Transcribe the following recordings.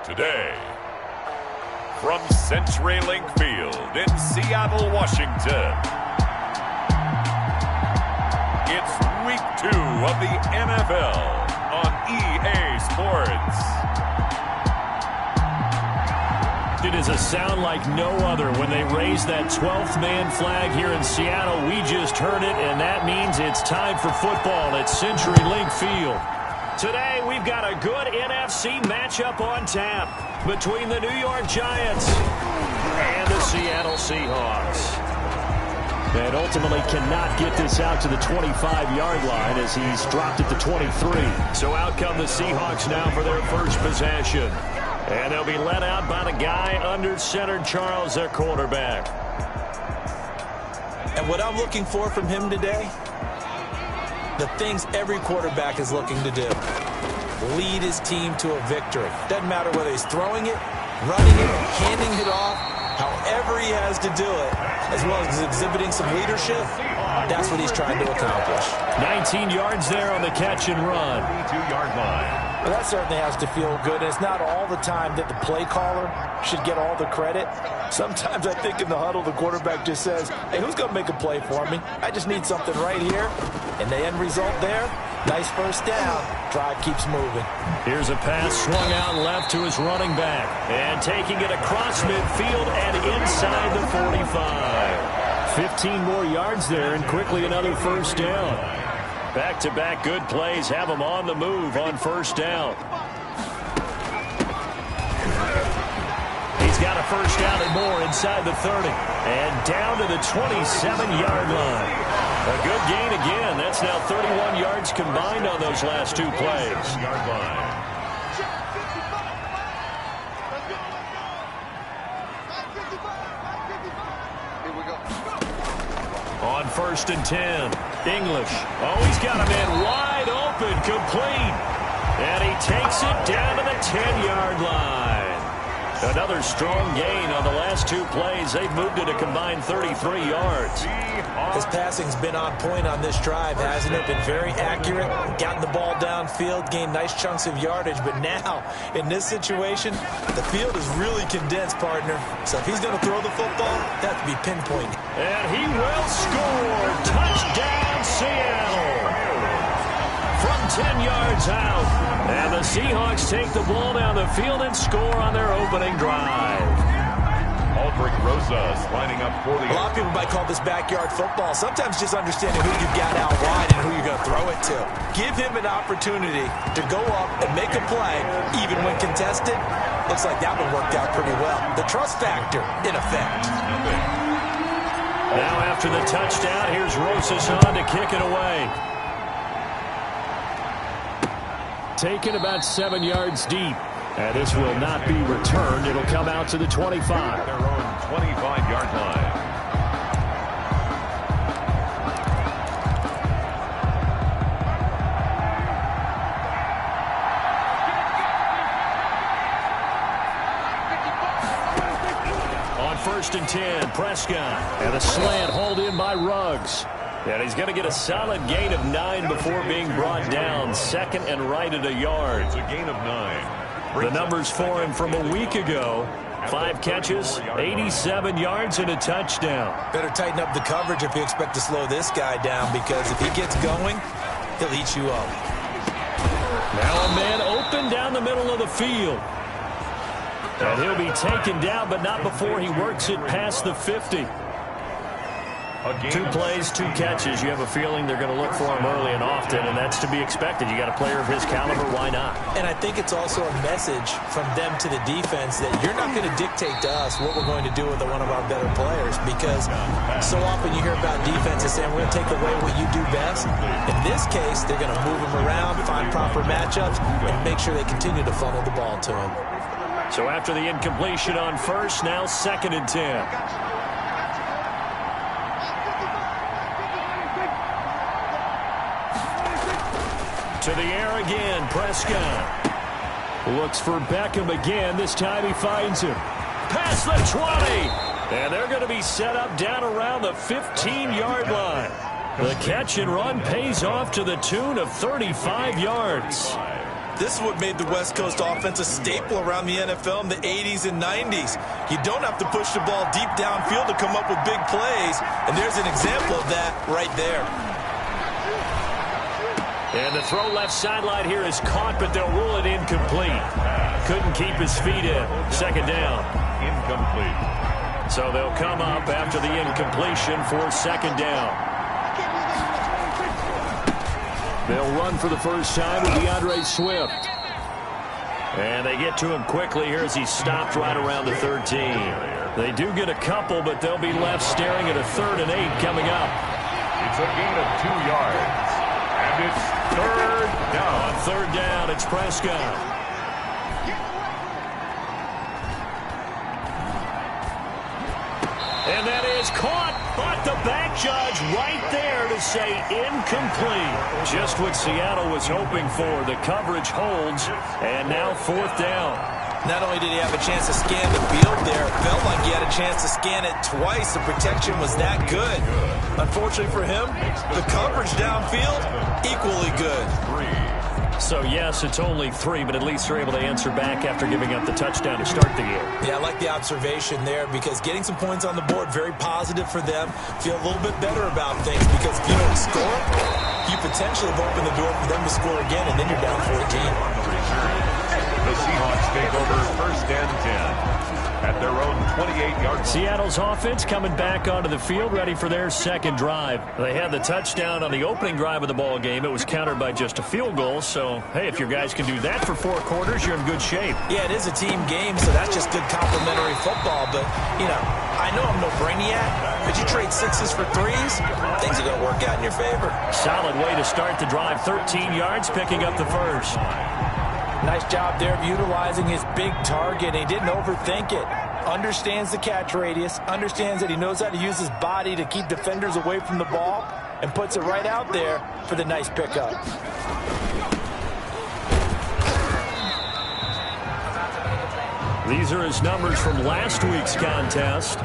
Today, from CenturyLink Field in Seattle, Washington, it's Week 2 of the NFL on EA Sports. It is a sound like no other when they raise that 12th man flag here in Seattle. We just heard it, and that means it's time for football at CenturyLink Field. Today, we've got a good NFC matchup on tap between the New York Giants and the Seattle Seahawks. And ultimately cannot get this out to the 25-yard line as he's dropped it to 23. So out come the Seahawks now for their first possession. And they'll be led out by the guy under center, Charles, their quarterback. And what I'm looking for from him today, the things every quarterback is looking to do. Lead his team to a victory. Doesn't matter whether he's throwing it, running it, handing it off, however he has to do it, as well as exhibiting some leadership, that's what he's trying to accomplish. 19 yards there on the catch and run. 22-yard line. Well, that certainly has to feel good. It's not all the time that the play caller should get all the credit. Sometimes I think in the huddle, the quarterback just says, hey, who's going to make a play for me? I just need something right here. And the end result there, nice first down. Drive keeps moving. Here's a pass swung out left to his running back. And taking it across midfield and inside the 45. 15 more yards there and quickly another first down. Back-to-back good plays have him on the move on first down. He's got a first down and more inside the 30. And down to the 27-yard line. A good gain again. That's now 31 yards combined on those last two plays. Yard line. On first and 10, English. Oh, he's got him in wide open, complete. And he takes it down to the 10-yard line. Another strong gain on the last two plays. They've moved it a combined 33 yards. His passing's been on point on this drive, hasn't it? Been very accurate, gotten the ball downfield, gained nice chunks of yardage. But now, in this situation, the field is really condensed, partner. So if he's going to throw the football, that has to be pinpoint. And he will score. Touchdown, Seattle. From 10 yards out. And the Seahawks take the ball down the field and score on their opening drive. Aldrich Rosas lining up for the... A lot of people might call this backyard football. Sometimes just understanding who you've got out wide and who you're going to throw it to. Give him an opportunity to go up and make a play, even when contested. Looks like that one worked out pretty well. The trust factor, in effect. Now after the touchdown, here's Rosas on to kick it away. Taken about 7 yards deep. And this will not be returned. It'll come out to the 25. Their own 25-yard line. On first and 10, Prescott. And a slant hauled in by Ruggs. And he's going to get a solid gain of 9 before being brought down. Second and right at a yard. It's a gain of 9. The numbers for him from a week ago. 5 catches, 87 yards, and a touchdown. Better tighten up the coverage if you expect to slow this guy down, because if he gets going, he'll eat you up. Now a man open down the middle of the field. And he'll be taken down, but not before he works it past the 50. 2 plays, 2 catches. You have a feeling they're going to look for him early and often, and that's to be expected. You got a player of his caliber, why not? And I think it's also a message from them to the defense that you're not going to dictate to us what we're going to do with one of our better players, because so often you hear about defenses saying we're going to take away what you do best. In this case, they're going to move him around, find proper matchups, and make sure they continue to funnel the ball to him. So after the incompletion on first, now second and 10. To the air again, Prescott. Looks for Beckham again. This time he finds him. Past the 20. And they're going to be set up down around the 15-yard line. The catch and run pays off to the tune of 35 yards. This is what made the West Coast offense a staple around the NFL in the 80s and 90s. You don't have to push the ball deep downfield to come up with big plays, and there's an example of that right there. And the throw left sideline here is caught, but they'll rule it incomplete. Couldn't keep his feet in. Second down. Incomplete. So they'll come up after the incompletion for second down. They'll run for the first time with DeAndre Swift. And they get to him quickly here as he stopped right around the 13. They do get a couple, but they'll be left staring at a 3rd and 8 coming up. It's a gain of 2 yards. And it's 3rd down. On 3rd down, it's Prescott. And that is caught, but the back judge right there to say incomplete. Just what Seattle was hoping for. The coverage holds, and now 4th down. Not only did he have a chance to scan the field there, it felt like he had a chance to scan it twice. The protection was that good. Unfortunately for him, the coverage downfield, equally good. So, yes, it's only 3, but at least they're able to answer back after giving up the touchdown to start the game. Yeah, I like the observation there because getting some points on the board, very positive for them. Feel a little bit better about things because if you don't score, you potentially have opened the door for them to score again, and then you're down 14. The Seahawks take over 1st and 10. At their own 28-yard line. Seattle's offense coming back onto the field, ready for their second drive. They had the touchdown on the opening drive of the ball game. It was countered by just a field goal. So, hey, if your guys can do that for 4 quarters, you're in good shape. Yeah, it is a team game, so that's just good complimentary football. But, you know, I know I'm no brainiac, but you trade 6s for 3s, things are going to work out in your favor. Solid way to start the drive. 13 yards, picking up the first. Nice job there of utilizing his big target. He didn't overthink it. Understands the catch radius, understands that he knows how to use his body to keep defenders away from the ball, and puts it right out there for the nice pickup. These are his numbers from last week's contest.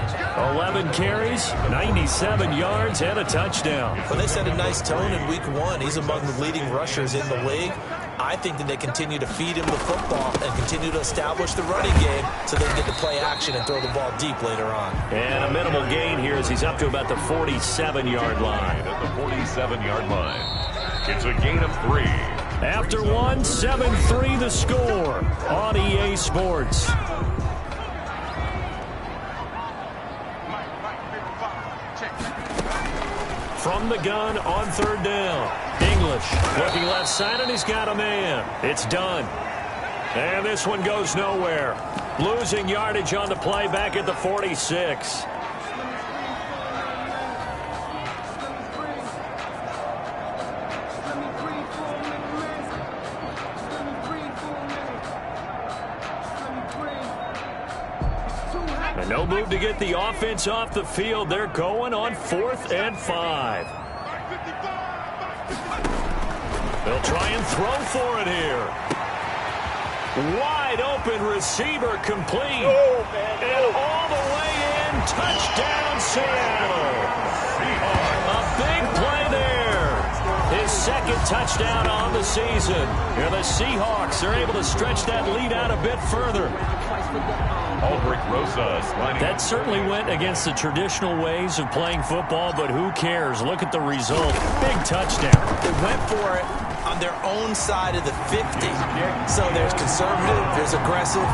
11 carries, 97 yards, and a touchdown. Well, they set a nice tone in week 1. He's among the leading rushers in the league. I think that they continue to feed him the football and continue to establish the running game so they can get to play action and throw the ball deep later on. And a minimal gain here as he's up to about the 47-yard line. At the 47-yard line. It's a gain of 3. After 1, 7-3 the score on EA Sports. From the gun on 3rd down. English looking left side, and he's got a man. It's done. And this one goes nowhere. Losing yardage on the play back at the 46. And no move to get the offense off the field. They're going on 4th and 5. They'll try and throw for it here. Wide open receiver complete. And all the way in. Touchdown, Seattle. A big play there. His 2nd touchdown on the season. And the Seahawks are able to stretch that lead out a bit further. That certainly went against the traditional ways of playing football, but who cares? Look at the result. Big touchdown. They went for it on their own side of the 50. So there's conservative, there's aggressive,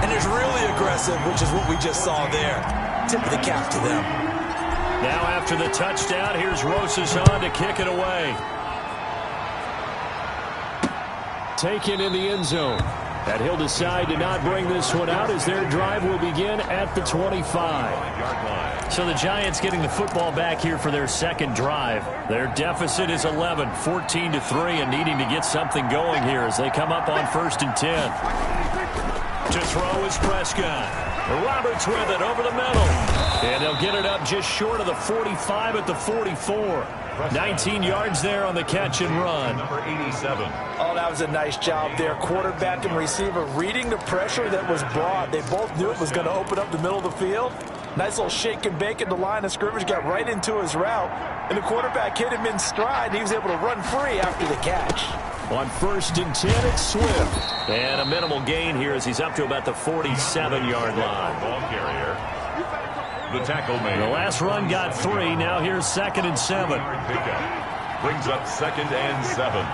and there's really aggressive, which is what we just saw there. Tip of the cap to them. Now after the touchdown, here's Rosas on to kick it away. Taken in the end zone. And he'll decide to not bring this one out as their drive will begin at the 25. So the Giants getting the football back here for their 2nd drive. Their deficit is 11, 14-3, and needing to get something going here as they come up on 1st and 10. To throw is Prescott. Roberts with it over the middle. And they'll get it up just short of the 45 at the 44. 19 yards there on the catch and run. Number 87. Oh, that was a nice job there. Quarterback and receiver reading the pressure that was brought. They both knew it was going to open up the middle of the field. Nice little shake and bake at the line of scrimmage. Got right into his route. And the quarterback hit him in stride. And he was able to run free after the catch. On 1st and 10, it's Swift. And a minimal gain here as he's up to about the 47-yard line. Ball carrier. The tackle made. The last run got 3. Now here's 2nd and 7. Pickup. Brings up 2nd and 7.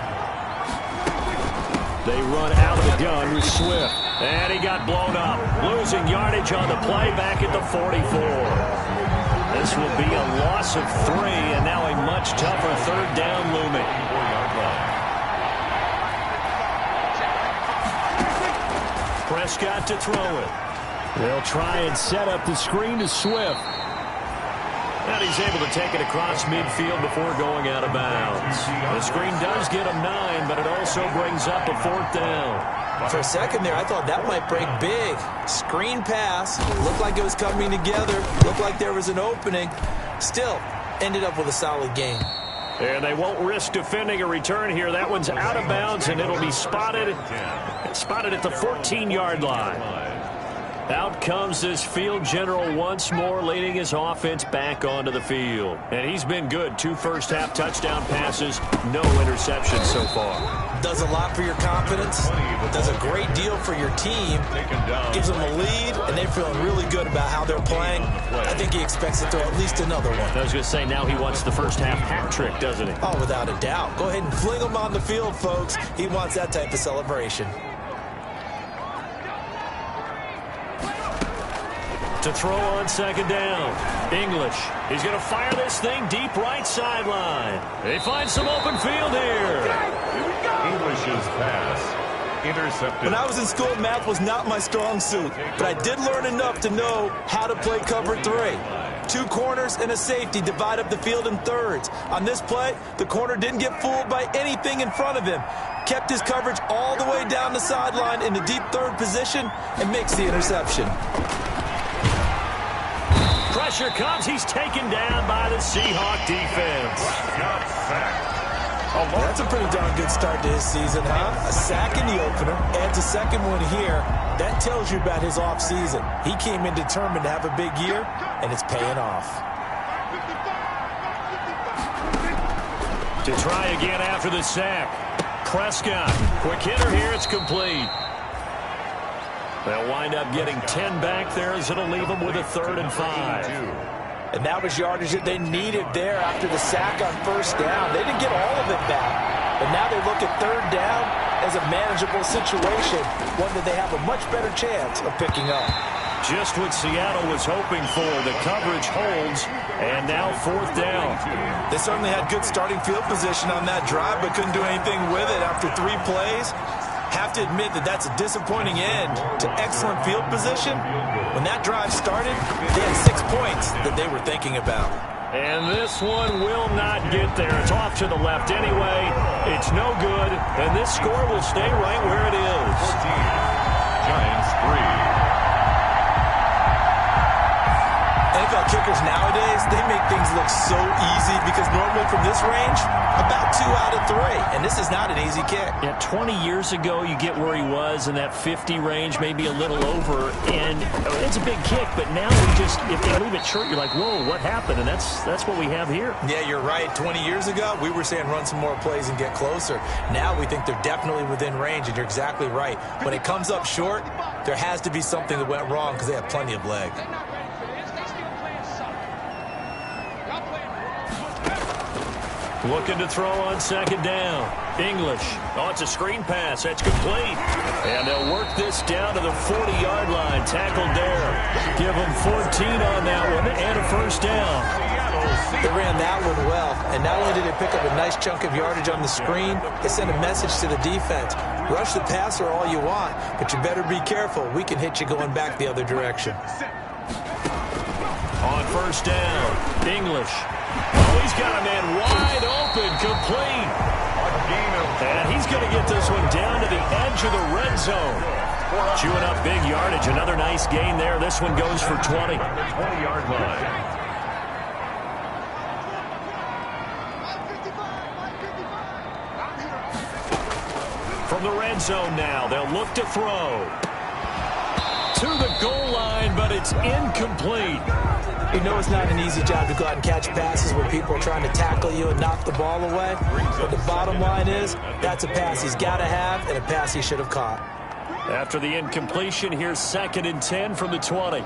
They run out of the gun with Swift. And he got blown up. Losing yardage on the play back at the 44. This will be a loss of 3, and now a much tougher 3rd down looming. 4-yard line. Prescott to throw it. They'll try and set up the screen to Swift. And he's able to take it across midfield before going out of bounds. The screen does get him 9, but it also brings up a 4th down. For a second there, I thought that might break big. Screen pass. Looked like it was coming together. Looked like there was an opening. Still, ended up with a solid gain. And they won't risk defending a return here. That one's out of bounds, and it'll be spotted at the 14-yard line. Out comes this field general once more, leading his offense back onto the field. And he's been good. 2 first-half touchdown passes, no interceptions so far. Does a lot for your confidence. Does a great deal for your team. Gives them a lead, and they're feeling really good about how they're playing. I think he expects to throw at least another one. I was going to say, now he wants the first-half hat trick, doesn't he? Oh, without a doubt. Go ahead and fling him on the field, folks. He wants that type of celebration. To throw on 2nd down. English. He's going to fire this thing deep right sideline. They find some open field here. English's pass intercepted. When I was in school, math was not my strong suit, but I did learn enough to know how to play cover 3. 2 corners and a safety divide up the field in thirds. On this play, the corner didn't get fooled by anything in front of him. Kept his coverage all the way down the sideline in the deep 3rd position and makes the interception. Pressure comes. He's taken down by the Seahawk defense. That's a pretty darn good start to his season, huh? A sack in the opener, adds a 2nd one here. That tells you about his offseason. He came in determined to have a big year, and it's paying off. To try again after the sack. Prescott. Quick hitter here. It's complete. They'll wind up getting 10 back there as it'll leave them with a 3rd and 5. And that was yardage that they needed there after the sack on 1st down. They didn't get all of it back, but now they look at 3rd down as a manageable situation, one that they have a much better chance of picking up. Just what Seattle was hoping for. The coverage holds, and now 4th down. They certainly had good starting field position on that drive, but couldn't do anything with it after 3 plays. Have to admit that that's a disappointing end to excellent field position. When that drive started, they had 6 points that they were thinking about. And this one will not get there. It's off to the left anyway. It's no good, and this score will stay right where it is. 14. Giants 3. NFL kickers nowadays, they make things look so easy because normally from this range, about 2 out of 3. And this is not an easy kick. Yeah, 20 years ago, you get where he was in that 50 range, maybe a little over. And it's a big kick, but now if they leave it short, you're like, whoa, what happened? And that's what we have here. Yeah, you're right. 20 years ago, we were saying run some more plays and get closer. Now we think they're definitely within range, and you're exactly right. When it comes up short, there has to be something that went wrong because they have plenty of leg. Looking to throw on 2nd down. English. Oh, it's a screen pass. That's complete. And they'll work this down to the 40-yard line. Tackled there. Give them 14 on that one and a 1st down. They ran that one well. And not only did they pick up a nice chunk of yardage on the screen, they sent a message to the defense. Rush the passer all you want, but you better be careful. We can hit you going back the other direction. On 1st down, English. Oh, he's got a man wide open, complete. And he's going to get this one down to the edge of the red zone. Chewing up big yardage. Another nice gain there. This one goes for 20. 20-yard line. From the red zone now, they'll look to throw. To the goal line, but it's incomplete. You know it's not an easy job to go out and catch passes where people are trying to tackle you and knock the ball away. But the bottom line is, that's a pass he's got to have and a pass he should have caught. After the incompletion, here's 2nd and 10 from the 20.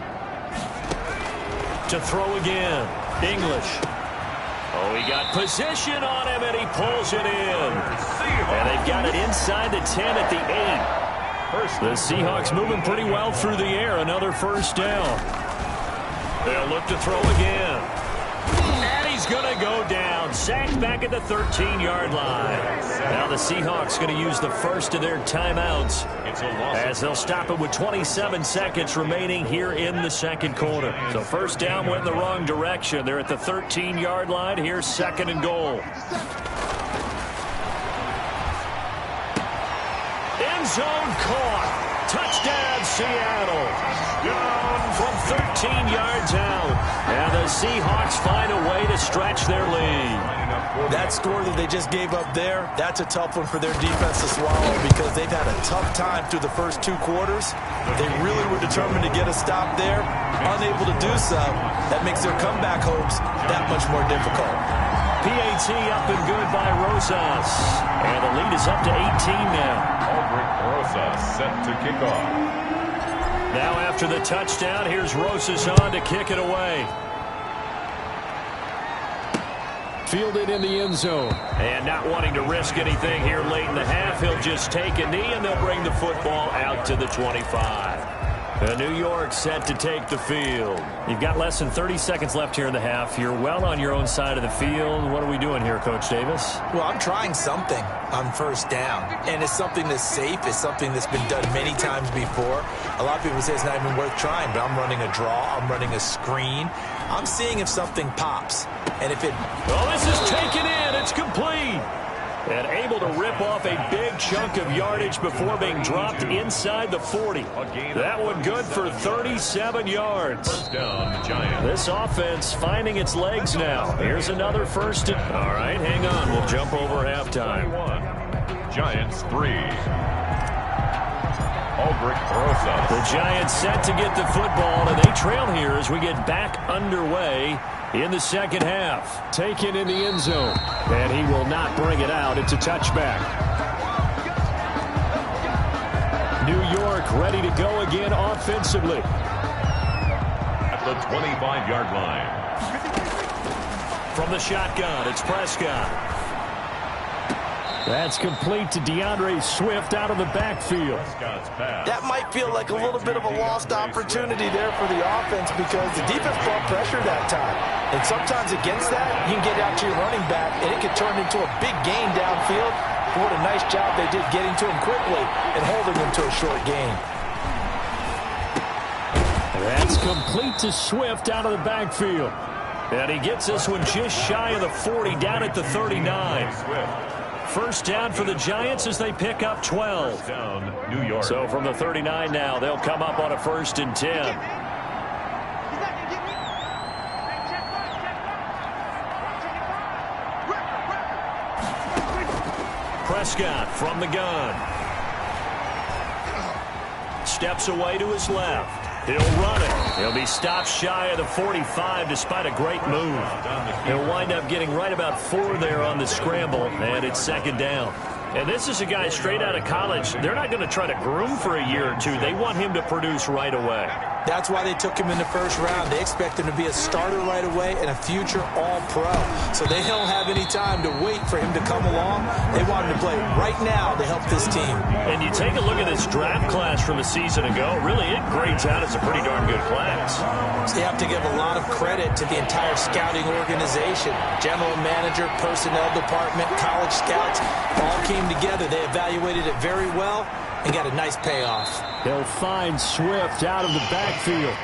To throw again. English. Oh, he got position on him, and he pulls it in. And they've got it inside the 10 at the 8. The Seahawks moving pretty well through the air. Another first down. They'll look to throw again. And he's going to go down. Sacked back at the 13-yard line. Now the Seahawks going to use the first of their timeouts as they'll stop it with 27 seconds remaining here in the second quarter. So first down went in the wrong direction. They're at the 13-yard line. Here's 2nd and goal. End zone caught. Touchdown, Seattle. Down from 13 yards out. And the Seahawks find a way to stretch their lead. That score that they just gave up there, that's a tough one for their defense to swallow because they've had a tough time through the first 2 quarters. They really were determined to get a stop there. Unable to do so, that makes their comeback hopes that much more difficult. PAT up and good by Rosas. And the lead is up to 18 now. Rosas set to kick off. Now after the touchdown, here's Rosas on to kick it away. Fielded in the end zone. And not wanting to risk anything here late in the half, he'll just take a knee and they'll bring the football out to the 25. New York set to take the field. You've got less than 30 seconds left here in the half. You're well on your own side of the field. What are we doing here, Coach Davis? Well, I'm trying something on first down. And it's something that's safe. It's something that's been done many times before. A lot of people say it's not even worth trying, but I'm running a draw. I'm running a screen. I'm seeing if something pops. And if it... Oh, this is taken in. It's complete. And able to rip off a big chunk of yardage before being dropped inside the 40. That one good for 37 yards. First down, Giants. This offense finding its legs now. Here's another first. All right, hang on. We'll jump over halftime. 21. Giants 3. Rosas. The Giants set to get the football, and they trail here as we get back underway in the second half. Taken in the end zone, and he will not bring it out. It's a touchback. New York ready to go again offensively. At the 25-yard line. From the shotgun, it's Prescott. That's complete to DeAndre Swift out of the backfield. That might feel like a little bit of a lost opportunity there for the offense because the defense brought pressure that time. And sometimes against that, you can get out to your running back, and it can turn into a big gain downfield. What a nice job they did getting to him quickly and holding him to a short gain. That's complete to Swift out of the backfield. And he gets this one just shy of the 40, down at the 39. First down for the Giants as they pick up 12. Down, New York. So from the 39 now, they'll come up on a 1st and 10. Prescott from the gun. Steps away to his left. He'll run it. He'll be stopped shy of the 45 despite a great move. He'll wind up getting right about 4 there on the scramble, and it's 2nd down. And this is a guy straight out of college. They're not going to try to groom for a year or two. They want him to produce right away. That's why they took him in the first round. They expect him to be a starter right away and a future all-pro. So they don't have any time to wait for him to come along. They want him to play right now to help this team. And you take a look at this draft class from a season ago. Really, it grades out as a pretty darn good class. So you have to give a lot of credit to the entire scouting organization. General manager, personnel department, college scouts, all came together. They evaluated it very well and got a nice payoff. They'll find Swift out of the backfield.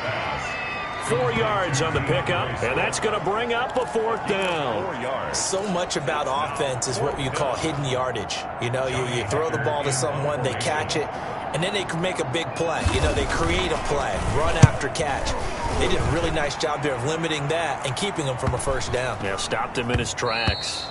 4 yards on the pickup, and that's going to bring up a 4th down. 4 yards. So much about offense is what you call hidden yardage. You know, you throw the ball to someone, they catch it, and then they can make a big play. You know, they create a play, run after catch. They did a really nice job there of limiting that and keeping him from a first down. Yeah, stopped him in his tracks.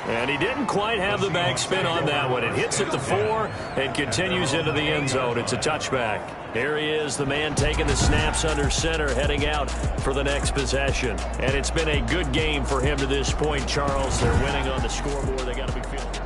And he didn't quite have the backspin on that one. It hits at the 4 and continues into the end zone. It's a touchback. Here he is, the man taking the snaps under center, heading out for the next possession. And it's been a good game for him to this point, Charles. They're winning on the scoreboard. They got to be feeling it.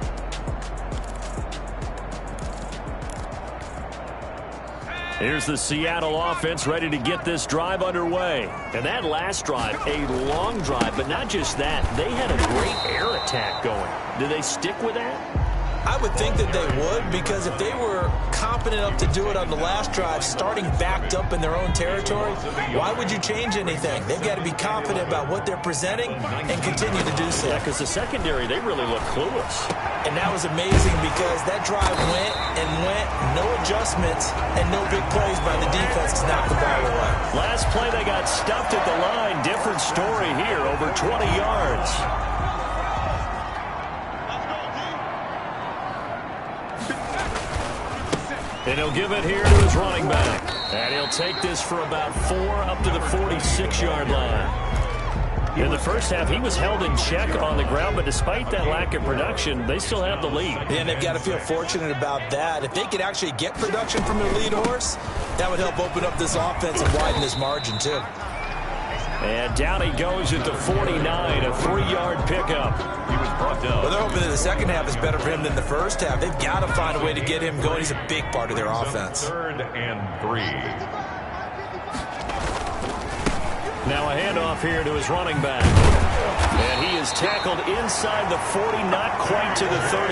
Here's the Seattle offense ready to get this drive underway. And that last drive, a long drive, but not just that. They had a great air attack going. Do they stick with that? I would think that they would, because if they were competent enough to do it on the last drive, starting backed up in their own territory, why would you change anything? They've got to be confident about what they're presenting and continue to do so. Yeah, because the secondary, they really look clueless. And that was amazing because that drive went and went, no adjustments, and no big plays by the defense to knock the ball away. Last play, they got stuffed at the line. Different story here, over 20 yards. And he'll give it here to his running back. And he'll take this for about 4 up to the 46-yard line. In the first half, he was held in check on the ground, but despite that lack of production, they still have the lead. And they've got to feel fortunate about that. If they could actually get production from their lead horse, that would help open up this offense and widen this margin, too. And down he goes at the 49, a 3-yard pickup. He was brought down. Well, they're hoping that the second half is better for him than the first half. They've got to find a way to get him going. He's a big part of their offense. 3rd and 3. Now a handoff here to his running back. And he is tackled inside the 40, not quite to the 35.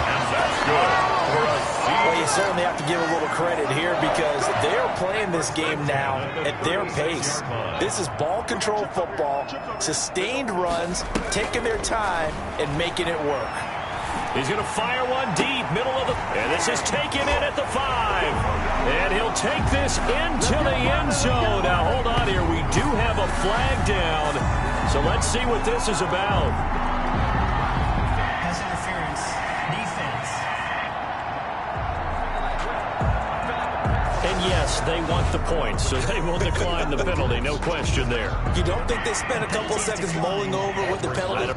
And that's good. Well, you certainly have to give a little credit here because they're playing this game now at their pace. This is ball control football, sustained runs, taking their time, and making it work. He's going to fire one deep, middle of the... And this is taken in at the 5. And he'll take this into the end zone. Now, hold on here. We do have a flag down. So let's see what this is about. Pass interference. Defense. And yes, they want the points, so they will decline the penalty. No question there. You don't think they spent a couple seconds mulling over what the penalty...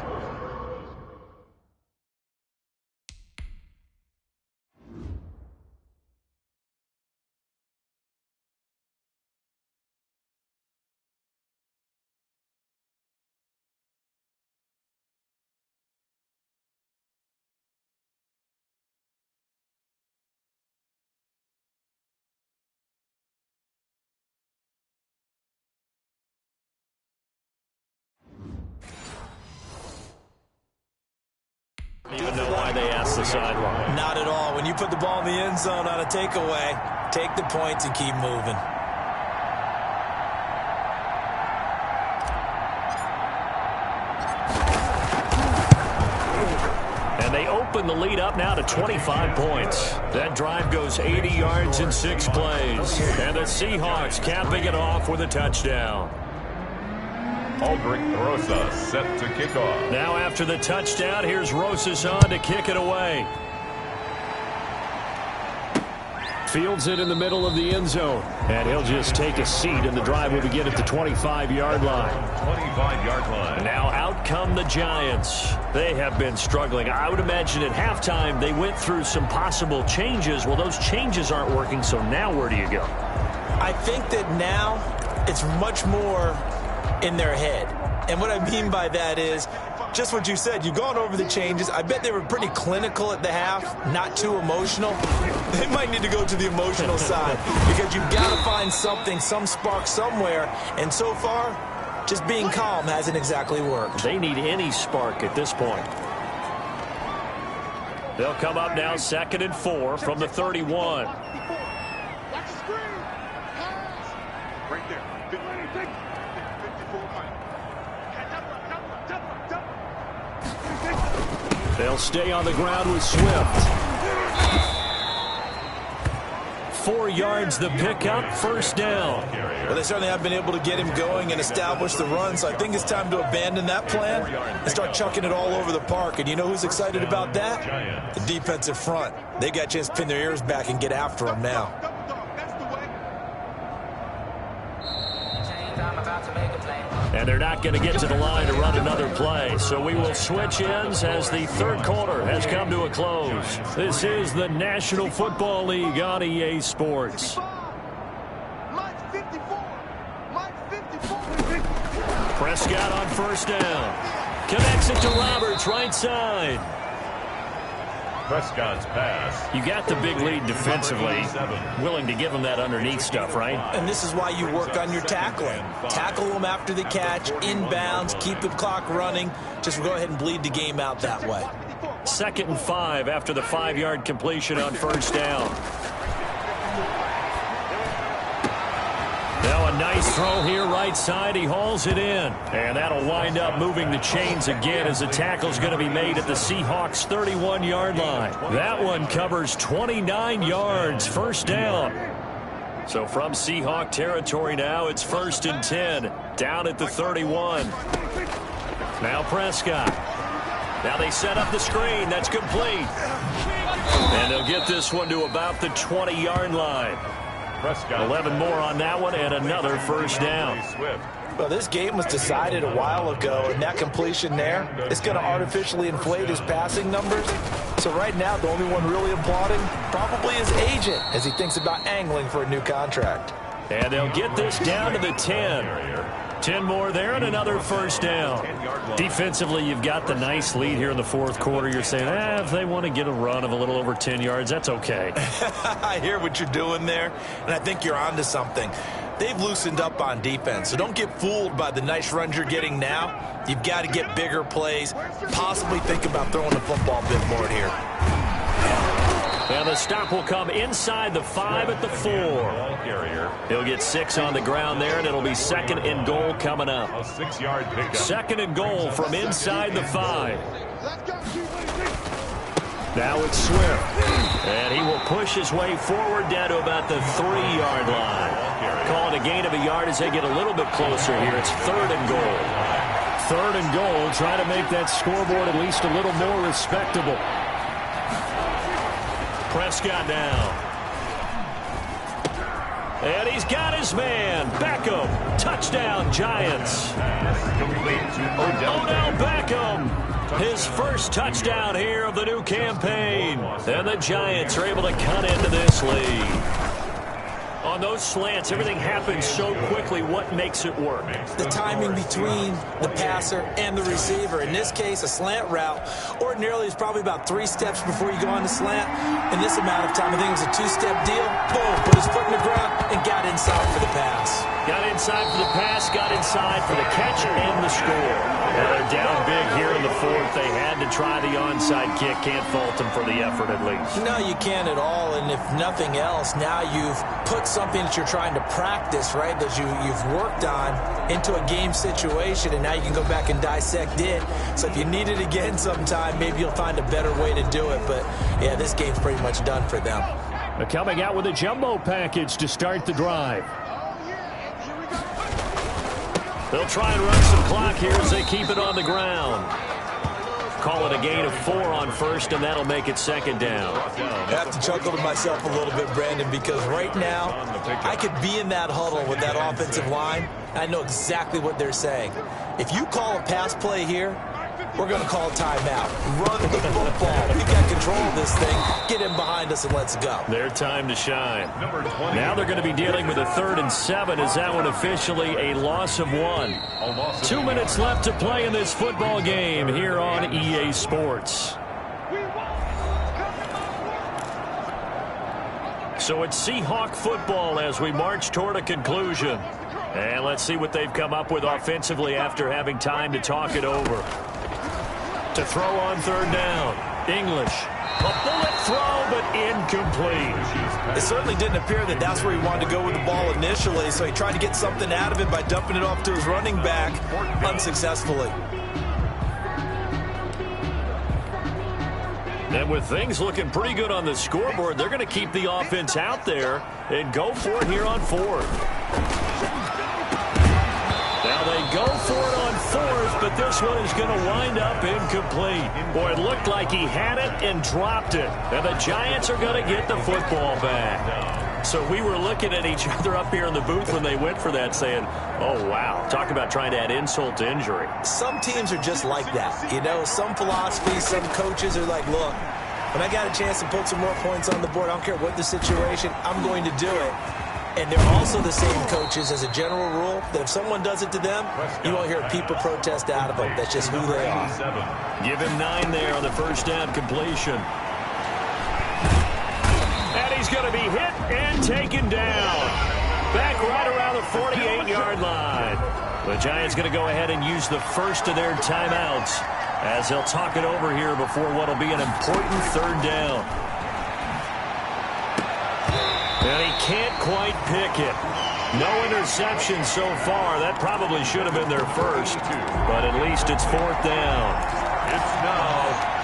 Even know why they asked the sideline. Not at all. When you put the ball in the end zone on a takeaway, take the points and keep moving. And they open the lead up now to 25 points. That drive goes 80 yards in 6 plays. And the Seahawks capping it off with a touchdown. Aldrich Rosas set to kick off. Now after the touchdown, here's Rosas on to kick it away. Fields it in the middle of the end zone. And he'll just take a seat, and the drive will begin at the 25-yard line. 25-yard line. Now out come the Giants. They have been struggling. I would imagine at halftime they went through some possible changes. Well, those changes aren't working, so now where do you go? I think that now it's much more in their head. And what I mean by that is just what you said. You've gone over the changes. I bet they were pretty clinical at the half, not too emotional. They might need to go to the emotional side because you've got to find something, some spark somewhere. And so far, just being calm hasn't exactly worked. They need any spark at this point. They'll come up now 2nd and 4 from the 31. Watch the screen. Pass. Right there. 54 miles. They'll stay on the ground with Swift. 4 yards the pickup, 1st down. Well, they certainly have been able to get him going and establish the run, so I think it's time to abandon that plan and start chucking it all over the park. And you know who's excited about that? The defensive front. They got a chance to pin their ears back and get after him now. James, I'm about to make a play. And they're not going to get to the line to run another play. So we will switch ends as the third quarter has come to a close. This is the National Football League on EA Sports. Prescott on first down. Connects it to Roberts, right side. Prescott's pass. You got the big lead defensively. Willing to give them that underneath stuff, right? And this is why you work on your tackling. Tackle them after the catch, inbounds, keep the clock running. Just go ahead and bleed the game out that way. 2nd and 5 after the 5-yard completion on first down. Now a nice throw here right side. He hauls it in. And that'll wind up moving the chains again as the tackle's going to be made at the Seahawks' 31-yard line. That one covers 29 yards. First down. So from Seahawk territory now, it's 1st and 10. Down at the 31. Now Prescott. Now they set up the screen. That's complete. And they'll get this one to about the 20-yard line. 11 more on that one, and another first down. Well, this game was decided a while ago, and that completion there is going to artificially inflate his passing numbers. So right now, the only one really applauding probably his agent as he thinks about angling for a new contract. And they'll get this down to the 10. 10 more there and another first down. Defensively, you've got the nice lead here in the fourth quarter. You're saying, if they want to get a run of a little over 10 yards, that's okay. I hear what you're doing there, and I think you're onto something. They've loosened up on defense, so don't get fooled by the nice runs you're getting now. You've got to get bigger plays, possibly think about throwing the football a bit more here. And the stop will come inside the 5 at the 4. He'll get 6 on the ground there, and it'll be 2nd and goal coming up. A 6-yard pickup. 2nd and goal from inside the 5. Now it's Swift. And he will push his way forward down to about the 3-yard line. Calling a gain of a yard as they get a little bit closer here. It's 3rd and goal. 3rd and goal. Try to make that scoreboard at least a little more respectable. Prescott now. And he's got his man. Beckham. Touchdown, Giants. Complete to Odell Beckham. His first touchdown here of the new campaign. And the Giants are able to cut into this lead. On those slants, everything happens so quickly. What makes it work? The timing between the passer and the receiver. In this case, a slant route ordinarily is probably about 3 steps before you go on the slant. In this amount of time, I think it was a 2-step deal. Boom, put his foot in the ground and got inside for the pass. Got inside for the pass, got inside for the catch and the score. Well, they're down big here in the 4th. They had to try the onside kick. Can't fault them for the effort at least. No, you can't at all. And if nothing else, now you've put something that you're trying to practice, right, that you've worked on into a game situation, and now you can go back and dissect it. So if you need it again sometime, maybe you'll find a better way to do it. But, yeah, this game's pretty much done for them. They're coming out with a jumbo package to start the drive. They'll try and run some clock here as they keep it on the ground. Call it a gain of 4 on first, and that'll make it 2nd down. I have to chuckle to myself a little bit, Brandon, because right now I could be in that huddle with that offensive line. I know exactly what they're saying. If you call a pass play here, we're going to call a timeout. Run the football. We've got control of this thing. Get him behind us and let's go. Their time to shine. Now they're going to be dealing with a 3rd and 7. Is that one officially a loss of 1? 2 minutes left to play in this football game here on EA Sports. So it's Seahawk football as we march toward a conclusion. And let's see what they've come up with offensively after having time to talk it over. To throw on 3rd down. English. A bullet throw, but incomplete. It certainly didn't appear that that's where he wanted to go with the ball initially, so he tried to get something out of it by dumping it off to his running back unsuccessfully. And with things looking pretty good on the scoreboard, they're going to keep the offense out there and go for it here on 4th. Now they go for it on 4th, but this one is going to wind up incomplete. Boy, it looked like he had it and dropped it. And the Giants are going to get the football back. So we were looking at each other up here in the booth when they went for that saying, oh, wow. Talk about trying to add insult to injury. Some teams are just like that. You know, some philosophies, some coaches are like, look, when I got a chance to put some more points on the board, I don't care what the situation, I'm going to do it. And they're also the same coaches as a general rule that if someone does it to them, you won't hear people protest out of them. That's just who they are. Give him 9 there on the first down completion. And he's going to be hit and taken down. Back right around the 48-yard line. The Giants going to go ahead and use the first of their timeouts as they'll talk it over here before what will be an important third down. And he can't quite pick it. No interception so far. That probably should have been their first, but at least it's fourth down. It's now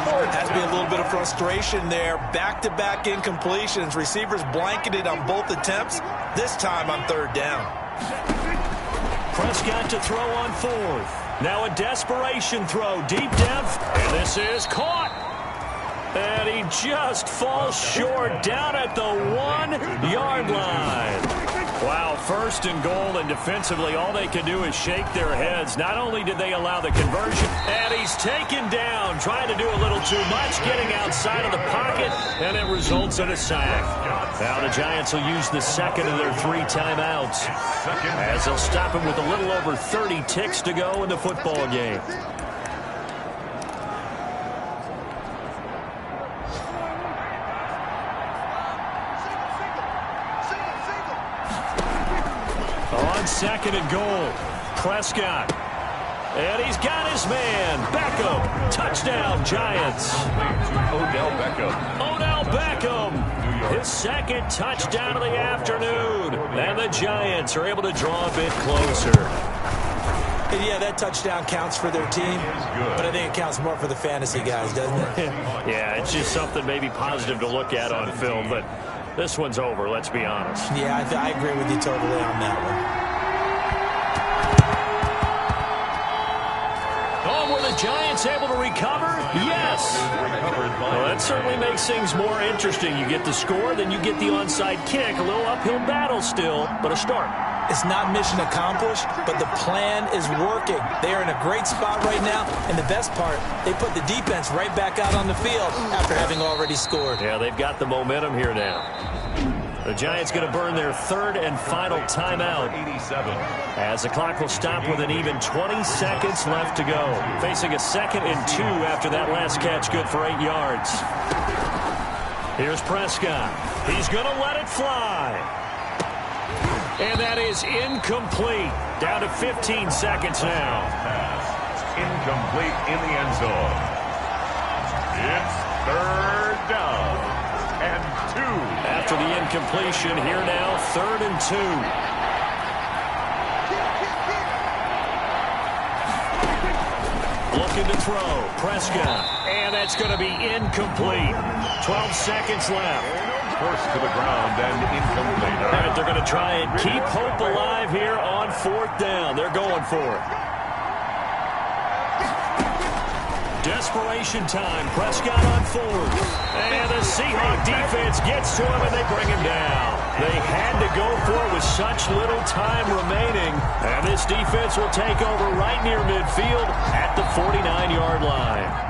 fourth Has to be a down. little bit of frustration there. Back-to-back incompletions. Receivers blanketed on both attempts. This time on third down. Prescott to throw on fourth. Now a desperation throw deep depth, and this is caught. And he just falls short down at the 1-yard line. Wow, first and goal, and defensively all they can do is shake their heads. Not only did they allow the conversion, and he's taken down, trying to do a little too much, getting outside of the pocket, and it results in a sack. Now the Giants will use the second of their 3 timeouts as they'll stop him with a little over 30 ticks to go in the football game. On second and goal, Prescott. And he's got his man, Beckham. Touchdown, Giants. Odell Beckham, his second touchdown of the afternoon. And the Giants are able to draw a bit closer. And yeah, that touchdown counts for their team, but I think it counts more for the fantasy guys, doesn't it? Yeah, it's just something maybe positive to look at on film, but this one's over, let's be honest. Yeah, I agree with you totally on that one. Oh, were the Giants able to recover? Yes. Well, that certainly makes things more interesting. You get the score, then you get the onside kick. A little uphill battle still, but a start. It's not mission accomplished, but the plan is working. They are in a great spot right now, and the best part, they put the defense right back out on the field after having already scored. Yeah, they've got the momentum here now. The Giants going to burn their third and final timeout as the clock will stop with an even 20 seconds left to go. Facing a 2nd and 2 after that last catch, good for 8 yards. Here's Prescott. He's going to let it fly. And that is incomplete. Down to 15 seconds now. Incomplete in the end zone. It's third down and 2. After the incompletion, here now, 3rd and 2. Looking to throw. Prescott. And that's going to be incomplete. 12 seconds left. First to the ground and incomplete. All right, they're going to try and keep hope alive here on 4th down. They're going for it. Desperation time. Prescott on 4th. And the Seahawk defense gets to him, and they bring him down. They had to go for it with such little time remaining. And this defense will take over right near midfield at the 49-yard line.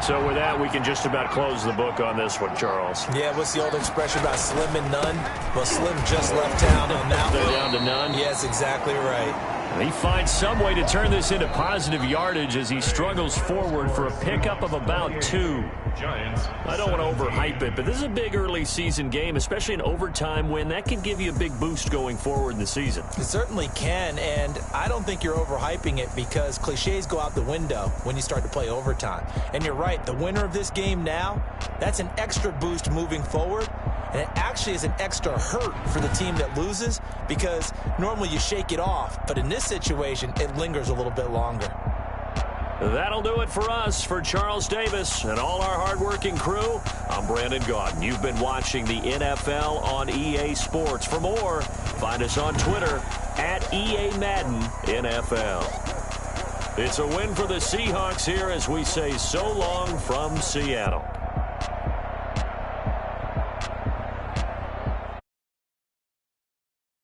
So with that, we can just about close the book on this one, Charles. Yeah, what's the old expression about slim and none? Well, Slim just left town on that They're one. down to none. Yes, exactly right. And he finds some way to turn this into positive yardage as he struggles forward for a pickup of about 2. Giants. I don't want to overhype it, but this is a big early season game, especially an overtime win. That can give you a big boost going forward in the season. It certainly can, and I don't think you're overhyping it because cliches go out the window when you start to play overtime. And you're right, the winner of this game now, that's an extra boost moving forward, and it actually is an extra hurt for the team that loses because normally you shake it off, but in this situation, it lingers a little bit longer. That'll do it for us. For Charles Davis and all our hardworking crew, I'm Brandon Gaudin. You've been watching the NFL on EA Sports. For more, find us on Twitter at EA Madden NFL. It's a win for the Seahawks here as we say so long from Seattle.